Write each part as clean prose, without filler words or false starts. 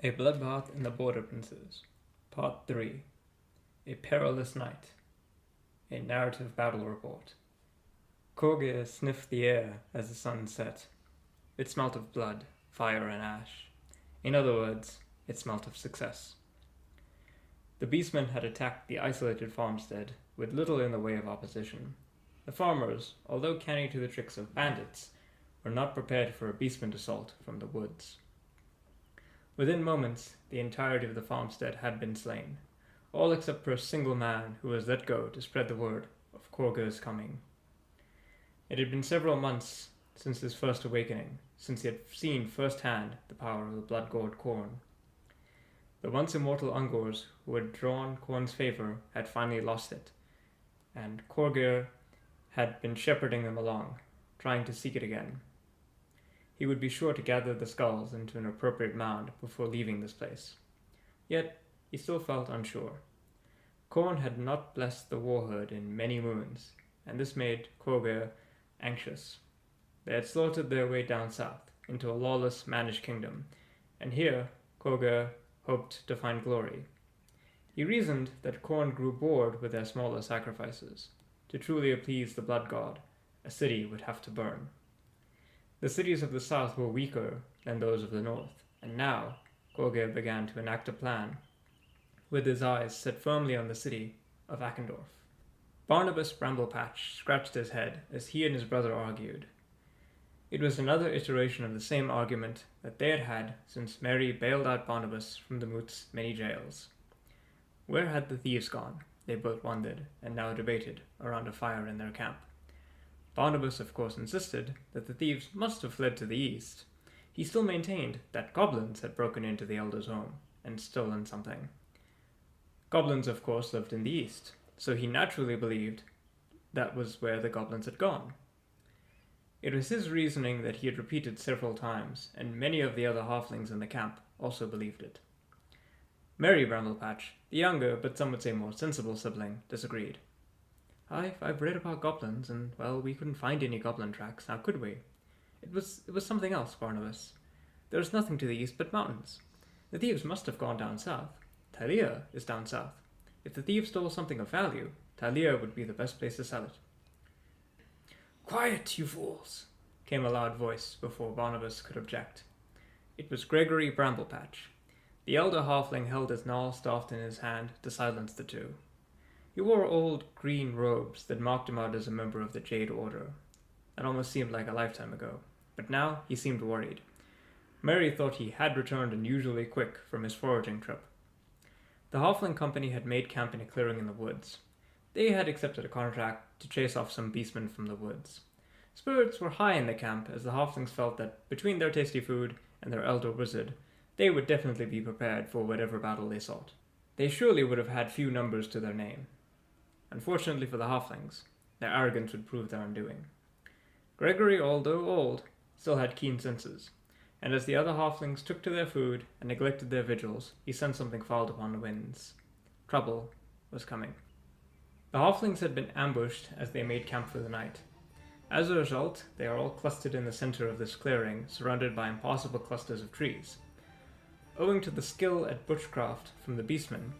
A Bloodbath in the Border Princes, Part 3. A Perilous Night. A Narrative Battle Report. Korgir sniffed the air as the sun set. It smelt of blood, fire, and ash. In other words, it smelt of success. The beastmen had attacked the isolated farmstead with little in the way of opposition. The farmers, although canny to the tricks of bandits, were not prepared for a beastman assault from the woods. Within moments, the entirety of the farmstead had been slain, all except for a single man who was let go to spread the word of Korgir's coming. It had been several months since his first awakening, since he had seen firsthand the power of the blood-gored Khorne. The once immortal Ungors who had drawn Khorne's favor had finally lost it, and Korgir had been shepherding them along, trying to seek it again. He would be sure to gather the skulls into an appropriate mound before leaving this place. Yet, he still felt unsure. Khorne had not blessed the warherd in many moons, and this made Korgir anxious. They had slaughtered their way down south, into a lawless, mannish kingdom, and here Korgir hoped to find glory. He reasoned that Khorne grew bored with their smaller sacrifices. To truly appease the blood god, a city would have to burn. The cities of the south were weaker than those of the north, and now Korgir began to enact a plan, with his eyes set firmly on the city of Akendorf. Barnabas Bramblepatch scratched his head as he and his brother argued. It was another iteration of the same argument that they had had since Mary bailed out Barnabas from the moot's many jails. Where had the thieves gone? They both wondered, and now debated, around a fire in their camp. Barnabas, of course, insisted that the thieves must have fled to the east. He still maintained that goblins had broken into the elder's home and stolen something. Goblins, of course, lived in the east, so he naturally believed that was where the goblins had gone. It was his reasoning that he had repeated several times, and many of the other halflings in the camp also believed it. Mary Bramblepatch, the younger but some would say more sensible sibling, disagreed. I've read about goblins, and, well, we couldn't find any goblin tracks, now could we? It was something else, Barnabas. There is nothing to the east but mountains. The thieves must have gone down south. Talia is down south. If the thieves stole something of value, Talia would be the best place to sell it. Quiet, you fools, came a loud voice before Barnabas could object. It was Gregory Bramblepatch. The elder halfling held his gnarl staff in his hand to silence the two. He wore old green robes that marked him out as a member of the Jade Order. That almost seemed like a lifetime ago, but now he seemed worried. Mary thought he had returned unusually quick from his foraging trip. The halfling company had made camp in a clearing in the woods. They had accepted a contract to chase off some beastmen from the woods. Spirits were high in the camp as the halflings felt that between their tasty food and their elder wizard, they would definitely be prepared for whatever battle they sought. They surely would have had few numbers to their name. Unfortunately for the halflings, their arrogance would prove their undoing. Gregory, although old, still had keen senses, and as the other halflings took to their food and neglected their vigils, he sensed something fouled upon the winds. Trouble was coming. The halflings had been ambushed as they made camp for the night. As a result, they are all clustered in the center of this clearing, surrounded by impassable clusters of trees. Owing to the skill at bushcraft from the beastmen,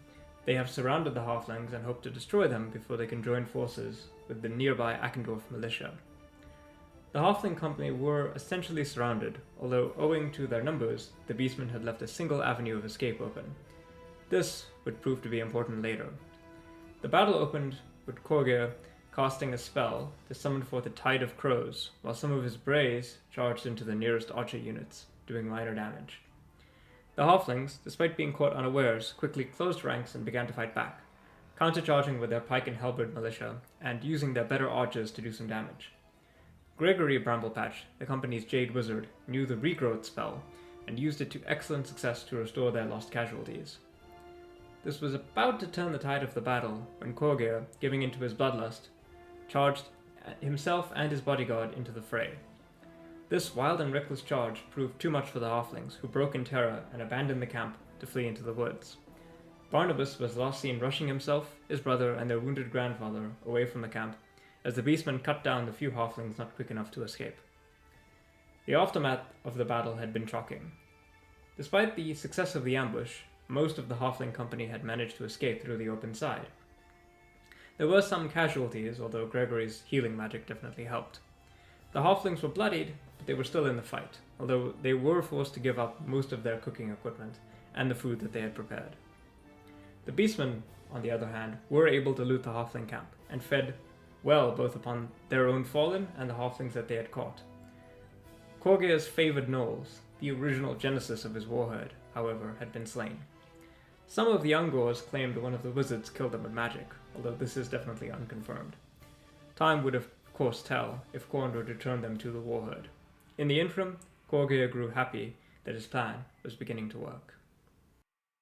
they have surrounded the halflings and hope to destroy them before they can join forces with the nearby Akendorf militia. The halfling company were essentially surrounded, although owing to their numbers, the beastmen had left a single avenue of escape open. This would prove to be important later. The battle opened with Korgir casting a spell to summon forth a tide of crows, while some of his braves charged into the nearest archer units, doing minor damage. The halflings, despite being caught unawares, quickly closed ranks and began to fight back, countercharging with their pike and halberd militia, and using their better archers to do some damage. Gregory Bramblepatch, the company's Jade Wizard, knew the regrowth spell, and used it to excellent success to restore their lost casualties. This was about to turn the tide of the battle, when Korgir, giving in to his bloodlust, charged himself and his bodyguard into the fray. This wild and reckless charge proved too much for the halflings, who broke in terror and abandoned the camp to flee into the woods. Barnabas was last seen rushing himself, his brother, and their wounded grandfather away from the camp, as the beastmen cut down the few halflings not quick enough to escape. The aftermath of the battle had been shocking. Despite the success of the ambush, most of the halfling company had managed to escape through the open side. There were some casualties, although Gregory's healing magic definitely helped. The halflings were bloodied, but they were still in the fight, although they were forced to give up most of their cooking equipment and the food that they had prepared. The beastmen, on the other hand, were able to loot the halfling camp, and fed well both upon their own fallen and the halflings that they had caught. Korgir's favoured gnolls, the original genesis of his warherd, however, had been slain. Some of the Ungors claimed one of the wizards killed them with magic, although this is definitely unconfirmed. Time would of course tell if Korndor returned them to the warherd. In the interim, Korgir grew happy that his plan was beginning to work.